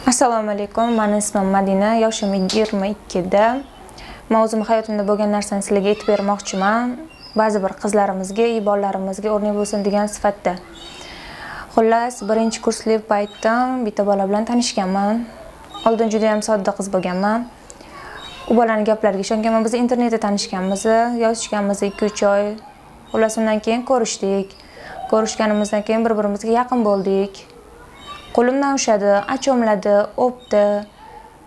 Assalomu alaykum. Meni ismim Madina, yoshim 22 da. Men o'zim hayotimda bo'lgan narsani sizlarga aytib bermoqchiman. Ba'zi bir qizlarimizga, bolallarimizga o'rnak bo'lsin degan sifatda. Xullas, birinchi kursli paytda bitta bola bilan tanishganman. Oldin juda ham sodda qiz bo'lganman. U bolaning gaplariga ishonganman. Biz internetda tanishganmiz, yozishganmiz 2-3 oy. Xullas, undan keyin ko'rishdik. Ko'rishganimizdan keyin bir-birimizga yaqin bo'ldik. Qo'limdan ushladi, achomladi, o'pdi.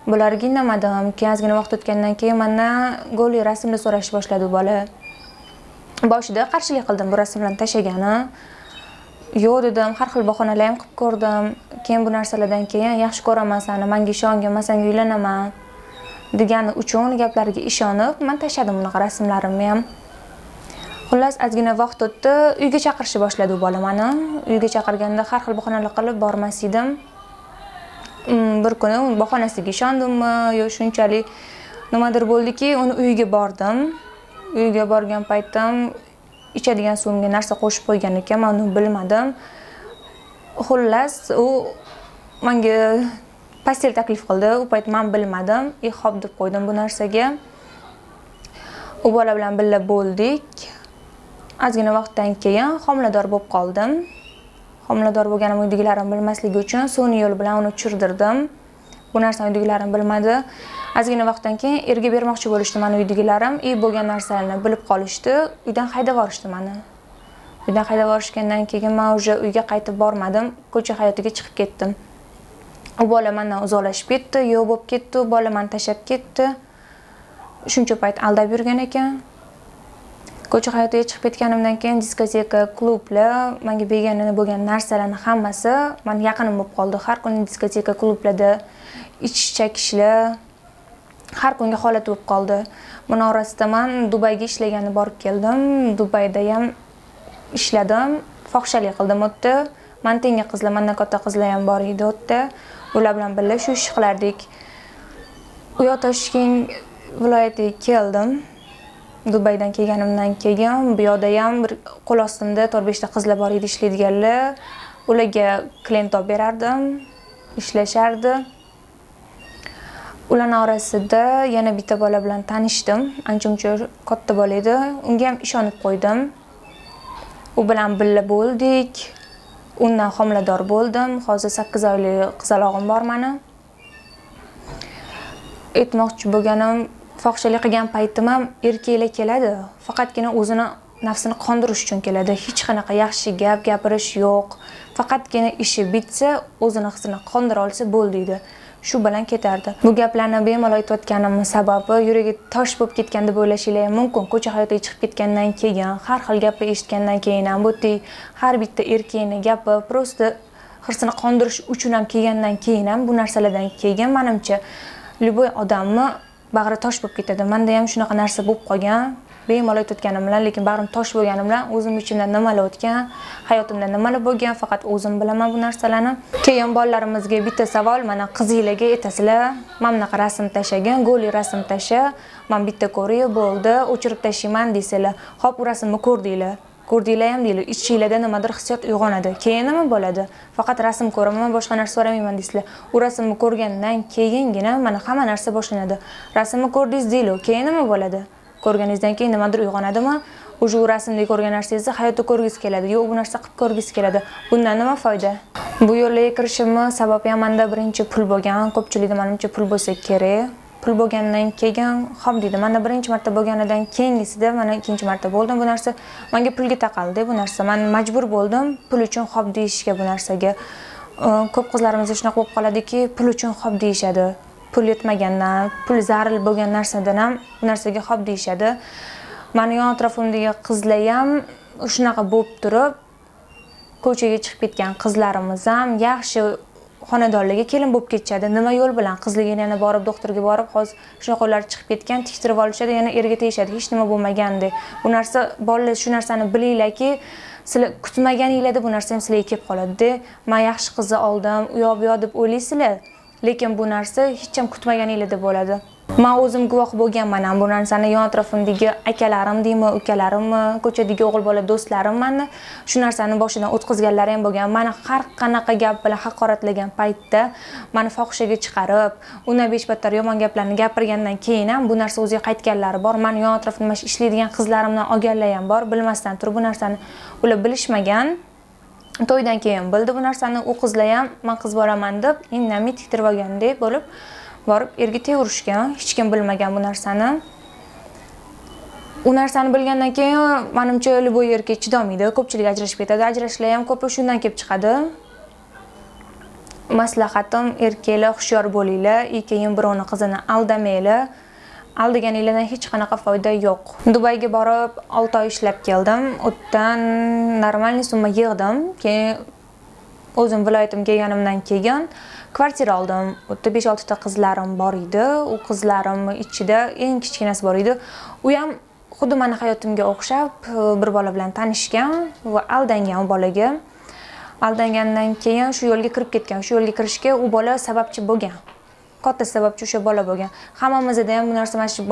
Bularga indamadim. Keyin ozgina vaqt o'tgandan keyin mendan golli rasmni so'rashni boshladi u bola. Boshida qarshilik qildim bu rasmlarni tashagani. Yo'q dedim, har xil bahonalar ham qilib ko'rdim. Keyin bu narsalardan keyin yaxshi ko'raman seni, menga ishongin, men senga uylanaman degani uchun gaplariga ishonib, men tashadim unaqa rasmlarimni ham. Xullas, ozgina vaqt o'tdi, uyga chaqirishni boshladi u bola meni. Uyga chaqirganda har xil bahonalar qilib bormas edim. Bir kuni uning bahonasiga ishondimmi, yo shunchalik nimadir bo'ldiki, uni uyiga bordim. Uyga borgan paytda ichadigan suvimga narsa qo'shib qo'ygan ekan, men uni bilmadim. Xullas, u menga pastel taklif qildi. U payt men bilmadim. Xo'p deb qo'ydim bu narsaga. U bola bilan birga bo'ldik. Ozgina vaqtdan keyin homilador bo'lib qoldim. Homilador bo'lganim uydagilarim bilmasligi uchun sun'iy yo'l bilan uni tushirdirdim. Bu narsani uydagilarim bilmadi. Ozgina vaqtdan keyin erga bermoqchi bo'lishdi meni uydagilarim. Bo'lgan narsalarni bilib qolishdi. Uydan haydab yuborishdi meni. Uydan haydab yuborishgandan keyin men уже uyga qaytib bormadim. Ko'cha hayotiga chiqib ketdim. U bola mendan uzoqlashib ketdi, yo'q bo'lib ketdi, bola meni tashlab ketdi. Shuncha payt aldab yurgan ekan. Ko'cha hayotiga chiqib ketganimdan keyin diskoteka, klublar, menga begona bo'lgan narsalarning hammasi men yaqinim bo'lib qoldi. Har kuni diskoteka, klublarda ichish chakishlar har kunga holat bo'lib qoldi. Buni orasida men Dubayga ishlagani borib keldim. Dubayda ham ishladim, fohishalik qildim o'tda. Men tengi qizlar, mendan katta qizlar ham bor edi o'tda. Ular bilan birga shu ish qilardik. U yoq Toshkent viloyatiga keldim. Dubaydan kelganimdan keyin bu yerda ham bir qo'l ostimda 4-5 ta qizlar bor edi ishlaydiganlar. Ularga klient olib berardim, ishlashardi. Ularning orasida yana bitta bola bilan tanishdim. Ancha-muncha katta bola edi. Unga ham ishonib qo'ydim. U bilan birga bo'ldik. Undan homilador bo'ldim. Hozir 8 oylik qizalog'im bor meni. Aytmoqchi bo'lganim, fohishalik qilgan paytim ham erkaklar keladi. Faqatgina o'zini nafsini qondirish uchun keladi. Hech qanaqa yaxshi gap gapirish yo'q. Faqatgina ishi bitsa, o'zini hisini qondira olsa bo'ldi edi. Shu bilan ketardi. Bu gaplarni bemalol aytayotganimning sababi yuragi tosh bo'lib ketgan deb o'ylashinglar mumkin. Ko'cha hayotiga chiqib ketgandan keyin, har xil gapni eshitgandan keyin ham bu har bitta erkakning gapi prosta hirsini qondirish uchun ham kelgandan keyin ham bu narsalardan keyin menimcha любой odamni bag'ri tosh bo'lib ketadi. Menda ham shunaqa narsa bo'lib qolgan. Bemalol aytayotganim bilan, lekin bag'rim tosh bo'lgani bilan o'zim ichimdan nimalar o'tgan, hayotimda nimalar bo'lgan, faqat o'zim bilaman bu narsalarni. Keyin bolalarimizga bitta savol, mana qizinglarga aytasizlar, men bunaqa rasm tashagan, golli rasm tasha, men bitta ko'ray bo'ldi, o'chirib tashlayman deysizlar. Xo'p, u rasmni ko'rdinglar. Ko'rdinglar ham deylar, ichinglarda nimadir hissiyot uyg'onadi. Keyin nima bo'ladi? Faqat rasm ko'raman, boshqa narsa so'ramayman deysizlar. U rasmni ko'rgandan keyingina mana hamma narsa boshlanadi. Rasmni ko'rdingiz deylar, keyin nima bo'ladi? Ko'rganingizdan keyin nimadir uyg'onadimi? O'sha u rasmda ko'rgan narsangizni hayotda ko'rgisiz keladi. Yo'q, bu narsa qilib ko'rgisiz keladi. Bundan nima foyda? Bu yo'lga kirishimning sababi ham menda birinchi pul bo'lgan. Ko'pchilikda menimcha pul bo'lsa kerak. Pul bo'lgandan keyin, xo'p deydi, menda birinchi marta bo'lganidan keyingisida mana ikkinchi marta bo'ldim. Bu narsa menga pulga taqaldi. Bu narsa men majbur bo'ldim pul uchun xo'p deyishga bu narsaga. Ko'p qizlarimizda shunaqa bo'lib qoladiki, pul uchun xo'p deyishadi. Pul yetmagandan, pul zarur bo'lgan narsadan ham bu narsaga xo'p deyishadi. Meni yon atrofimdagi qizlar ham shunaqa bo'lib turib, ko'chaga chiqib ketgan qizlarimiz ham yaxshi xonadonlarga kelin bo'lib ketishadi. Nima yo'l bilan qizligini yana borib doktorga borib, hozir shunaqalar chiqib ketgan, tiktirib olishadi, yana erga tegishadi, hech nima bo'lmagandek. Bu narsa bolalar shu narsani bilinglarki, sizlar kutmaganinglarda bu narsa ham sizlarga kelib qoladi. Men yaxshi qizni oldim, u yoq bu yoq deb o'ylaysizlar, lekin bu narsa hech ham kutmaganinglarda bo'ladi. Men o'zim guvoh bo'lganman ham bu narsani. Yon atrofimdagi akalarim deymi, ukalarimmi, ko'chadagi o'g'il bola do'stlarim meni shu narsani boshidan o'tkazganlar ham bo'lgan. Meni har qanaqa gap bilan haqoratlagan paytda, meni fohishaga chiqarib, undan beshbattar yomon gaplarni gapirgandan keyin ham bu narsa o'ziga qaytganlari bor. Men yon atrofimda mana ishlaydigan qizlarimdan olganlar ham bor. Bilmasdan turib bu narsani ular bilishmagan. To'ydan keyin bildi bu narsani. U qizlar ham men qiz bo'laman deb indamay tiktirib olgandek bo'lib borib erga tegurishgan. Hech kim bilmagan bu narsani. U narsani bilgandan keyin menimcha bu yerga chidolmaydi. Ko'pchilik ajrashib ketadi. Ajrashlar ham ko'pi shundan kelib chiqadi. Maslahatim, erkaklar hushyor bo'linglar, keyin birovning qizini aldamanglar. Aldaganinglardan hech qanaqa foyda yo'q. Dubayga borib 6 oy ishlab keldim. O'tdan normal summa yig'dim. Keyin o'zim viloyatimga kelganimdan keyin kvartira oldim. O'tda 5-6 ta qizlarim bor edi. U qizlarim ichida eng kichkinasi bor edi. U ham xuddi meni hayotimga o'xshab bir bola bilan tanishgan va aldangan u bolaga. Aldangandan keyin shu yo'lga kirib ketgan. Shu yo'lga kirishga u bola sababchi bo'lgan. Katta sababchi o'sha bola bo'lgan. Hammamizda ham bu narsa mana shu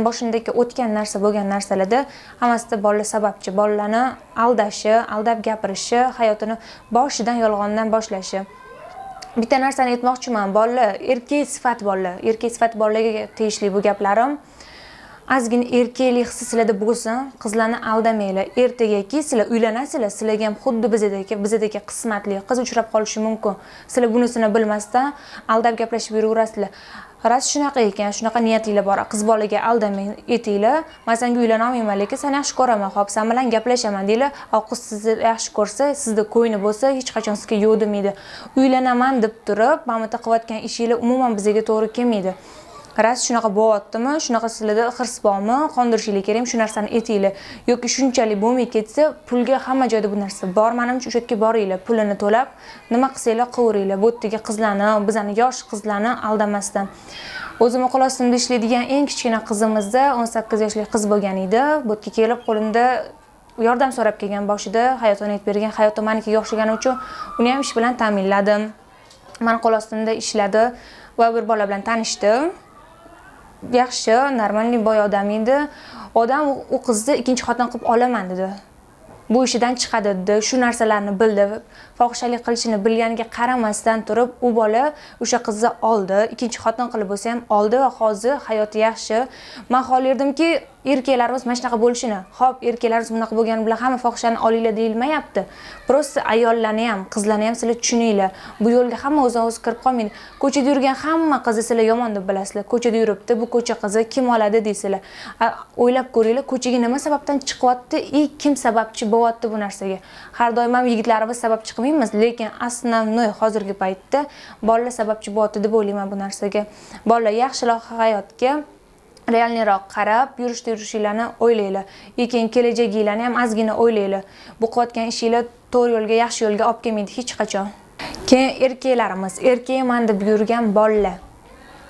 boshimdagi o'tgan narsa bo'lgan narsalarda hammasida bola sababchi. Bolalarni aldashi, aldab gapirishi, hayotini boshidan yolg'ondan boshlashi. Bitta narsani aytmoqchiman, bolalar, erkak sifat bolalar, erkak sifat bolalarga tegishli bu gaplarim. Ozgina erkaklik hissi sizlarda bo'lsin, qizlarni aldamanglar. Ertagaki sizlar uylanasizlar, sizlarga ham xuddi bizdagi qismatli qiz uchrab qolishi mumkin. Sizlar bunisini bilmasdan aldab gaplashib yuraverasizlar. Ras shunaqa ekan, shunaqa niyatinglar bor. Qiz bolaga aldamang, etinglar. Men senga uylana olmayman, lekin seni yaxshi ko'raman, xo'p, sen bilan gaplashaman deylar. Qiz sizni yaxshi ko'rsa, sizda ko'yni bo'lsa, hech qachon sizga yo'q demaydi. Uylanaman deb turib, mana bu qilayotgan ishinglar umuman bizga to'g'ri kelmaydi. Ras shunaqa bo'lyaptimi? Shunaqa sizlarda hirs bormi? Qondirishinglar kerak, shu narsani etinglar. Yoki shunchalik bo'lmay ketsa, pulga hamma joyda bu narsa bor. Menimcha o'sha yerga boringlar, pulini to'lab, nima qilsanglar qilaveringlar. Bu yerdagi qizlarni, bizning yosh qizlarni aldamasdan. O'zim o'qil ostimda ishlaydigan eng kichkina qizimizda 18 yoshli qiz bo'lgan edi. Bu yerga kelib qo'limda yordam so'rab kelgan boshida, hayotini aytib bergan, hayoti menikiga o'xshagani uchun uni ham ish bilan ta'minladim. Men qo'l ostimda ishladi va bir bola bilan tanishdi. Yaxshi, normalniy boy odam edi. Odam u qizni ikkinchi xotin qilib olaman dedi. Bu ishidan chiqadi dedi. Shu narsalarni bildi. Fohishalik qilishini bilganiga qaramasdan turib, u bola o'sha qizni oldi. Ikkinchi xotin qilib bo'lsa ham oldi va hozir hayoti yaxshi. Men xohlardimki, erkaklarimiz mana shunaqa bo'lishini. Xo'p, erkaklarimiz bunaqa bo'lgani bilan hamma fohishani olinglar deyilmayapti. Prosta ayollarni ham, qizlarni ham sizlar tushuninglar. Bu yo'lga hamma o'z kirib qolmaydi. Ko'chada yurgan hamma qizni sizlar yomon deb bilasizlar. Ko'chada yuribdi, bu ko'cha qizi kim oladi deysizlar. O'ylab ko'ringlar, ko'chaga nima sababdan chiqyapti, kim sababchi bo'lyapti bu narsaga. Har doim ham yigitlarimiz sababchi qilmaymiz, lekin asosiy hozirgi paytda bolalar sababchi bo'lyapti deb o'ylayman bu narsaga. Bolalar yaxshiroq hayotga realniroq qarab, yurishinglarni o'ylanglar. Lekin kelajaginglarni ham ozgina o'ylanglar. Bu qilayotgan ishinglar to'g'ri yo'lga, yaxshi yo'lga olib kelmaydi hech qachon. Keyin erkaklarimiz, erkakman deb yurgan bolalar.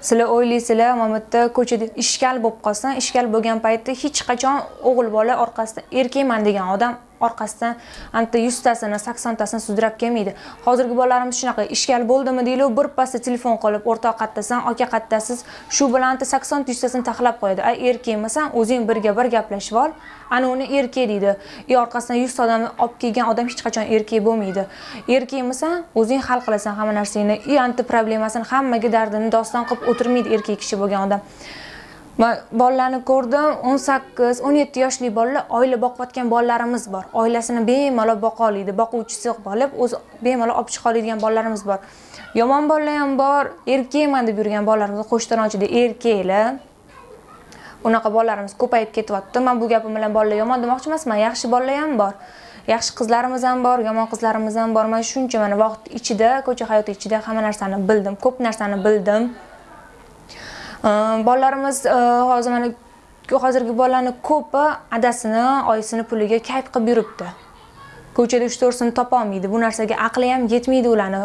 Sizlar o'ylaysizlar, mana bu yerda ko'chada ishkal bo'lib qolsin, ishkal bo'lgan paytda hech qachon o'g'il bola orqasidan erkakman degan odam orqasidan anta 100 tasini, 80 tasini sudrab kelmaydi. Hozirgi bolalarimiz shunaqa, ishkal bo'ldimi deylar, bir pasda telefon qilib, o'rtoq qattasan, aka qattasiz, shu bilan 80 100 tasini taxlab qo'yadi. Erkakmisan, o'zing birga bir gaplashib ol. Ana uni erkak deydi. Orqasidan 100 odam olib kelgan odam hech qachon erkak bo'lmaydi. Erkakmisan, o'zing hal qilasan hamma narsani. Anta problemasini hammaga dardini doston qilib o'tirmaydi erkak kishi bo'lgan odam. Men bolalarni ko'rdim, 18-17 yoshli bolalar oila boqayotgan bolalarimiz bor. Oilasini bemalol boqa oladi, boquvchisi bo'lib, o'zi bemalol olib chiqa oladigan bolalarimiz bor. Yomon bolalar ham bor, erkakman deb yurgan bolalarimiz qo'shtironchida erkaklar. Unaqa bolalarimiz ko'payib ketyapti. Men bu gapim bilan bolalar yomon demoqchi emasman, yaxshi bolalar ham bor. Yaxshi qizlarimiz ham bor, yomon qizlarimiz ham bor. Men shuncha mana vaqt ichida, ko'cha hayoti ichida hamma narsani bildim, ko'p narsani bildim. Bolalarimiz hozirgi bolalarning ko'pi adasini, oyisini puliga kayf qilib yuribdi. Ko'chada 3-4 so'm topa olmaydi. Bu narsaga aqli ham yetmaydi ularni.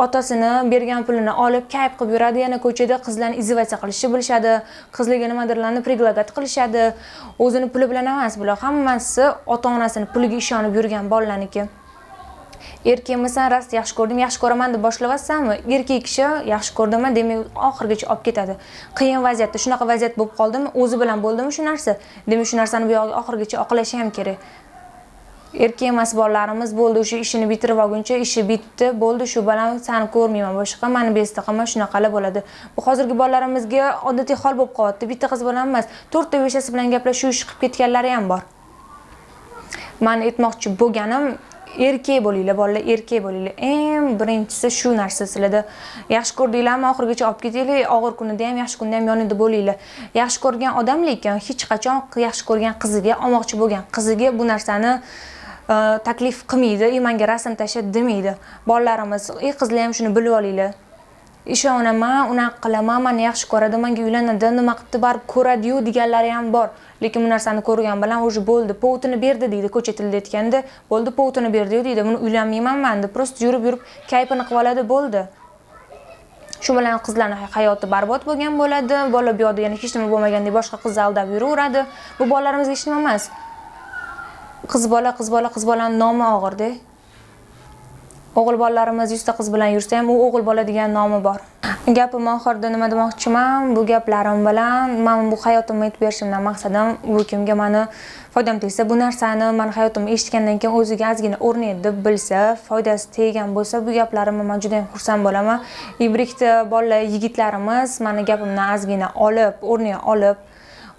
Otasini bergan pulini olib kayf qilib yuradi, yana ko'chada qizlarni izvatsiya qilishni bilishadi, qizlarga nimadirlarni predlagat qilishadi. O'zini puli bilan emas bular, hammasi ota-onasini puliga ishonib yurgan bolalarniki. Erkakmisan, rost yaxshi ko'rdim, yaxshi ko'raman deb boshlavasanmi? Erkak kishi yaxshi ko'rdimmi, demak oxirigacha olib ketadi. Qiyin vaziyatda shunaqa vaziyat bo'lib qoldimi, o'zi bilan bo'ldimi shu narsa? Demak shu narsani bu yoqqa oxirigacha oqlashi ham kerak. Erkak emas bolalarimiz bo'ldi, o'sha ishini bitirib olguncha, ishi bitdi, bo'ldi, shu bilan seni ko'rmayman, boshqa meni bezdi qilma, shunaqalar bo'ladi. Bu hozirgi bolalarimizga odatiy hol bo'lib qolyapti. Bitta qiz bilan emas, 4 ta 5 tasi bilan gaplashuv chiqib ketganlari ham bor. Men aytmoqchi bo'lganim, erkak bo'linglar, bolalar, erkak bo'linglar. Eng birinchisi shu narsa sizlarda. Yaxshi ko'rdinglarmi, oxirigacha olib ketinglar, og'ir kunida ham, yaxshi kunda ham yonida bo'linglar. Yaxshi ko'rgan odam lekin hech qachon yaxshi ko'rgan qiziga, olmoqchi bo'lgan qiziga bu narsani taklif qilmaydi, menga rasm tasha demaydi. Bolalarimiz, qizlar ham shuni bilib olinglar. Ishonaman, unaqa qilaman, meni yaxshi ko'radi, menga uylanadi, nima qilibdi, barib ko'radi-yu deganlari ham bor. Lekin bu narsani ko'rgan bilan o'zi bo'ldi, povutini berdi deydi, ko'cha tilida aytganda, bo'ldi, povutini berdi-yu deydi. Buni uylanmayman men deb, prosta yurib kayfini qilib oladi, bo'ldi. Shu bilan qizlarning hayoti barbod bo'lgan bo'ladi. Bola bu yoqda yana hech nima bo'lmagandek boshqa qizni aldab yuraveradi. Bu bolalarimizga hech nima emas. Qiz bolaning nomi og'ir-da. O'g'il bolalarimiz 100 ta qiz bilan yursa ham, u o'g'il bola degan nomi bor. Gapim oxirida nima demoqchiman? Bu gaplarim bilan men bu hayotimni aytib berishimdan maqsadim bu kimga meni foydam tegsa, bu narsani men hayotimni eshitgandan keyin o'ziga ozgina o'rnaydi deb bilsa, foydasi teggan bo'lsa, bu gaplarimni men juda ham xursand bo'laman. Ibrikda bolalar, yigitlarimiz meni gapimdan ozgina olib, o'rnay olib,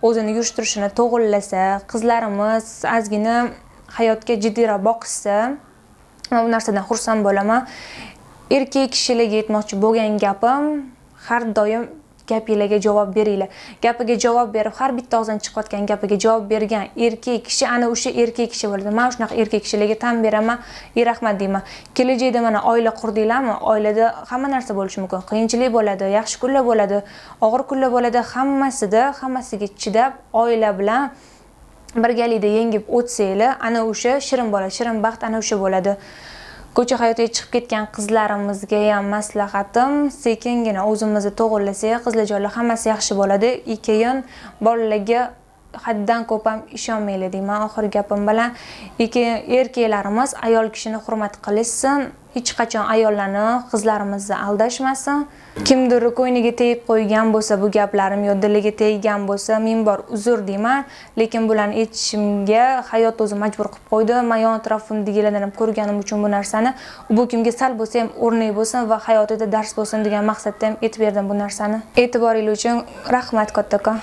o'zini yurishtirishini to'g'rilasa, qizlarimiz ozgina hayotga jiddiyroq boqishsa, men bu narsadan xursand bo'laman. Erkak kishilarga aytmoqchi bo'lgan gapim, har doim gapingizga javob beringlar. Gapiga javob berib, har bitta og'zdan chiqayotgan gapiga javob bergan erkak kishi ana o'sha erkak kishi bo'ladi. Men shunaqa erkak kishilarga tan beraman, rahmat deyman. Kelajakda mana oila qurdinglarmi? Oilada hamma narsa bo'lishi mumkin. Qiyinchilik bo'ladi, yaxshi kunlar bo'ladi, og'ir kunlar bo'ladi, hammasiga chidab, oila bilan birgalikda yengib o'tsanglar, ana o'sha shirin bola, shirin baxt ana o'sha bo'ladi. Ko'cha hayotiga chiqib ketgan qizlarimizga ham maslahatim, sekingina o'zimizni to'g'rilasak, qizlarjonlar hammasi yaxshi bo'ladi. Keyin bolalarga haddan ko'p ham ishonmanglar deyman oxirgi gapim bilan. Erkaklarimiz ayol kishini hurmat qilishsin, hech qachon ayollarni, qizlarimizni aldashmasin. Kimdir ko'yniga tegib qo'ygan bo'lsa, bu gaplarim yo diliga teggan bo'lsa, men bor uzr deyman, lekin bularni aytishimga hayot o'zi majbur qilib qo'ydi. Men yon atrofimdagilardan ham ko'rganim uchun bu narsani, bu kimga sal bo'lsa ham o'rnak bo'lsin va hayotida dars bo'lsin degan maqsadda ham aytib berdim bu narsani. E'tiboringiz uchun rahmat kattakon.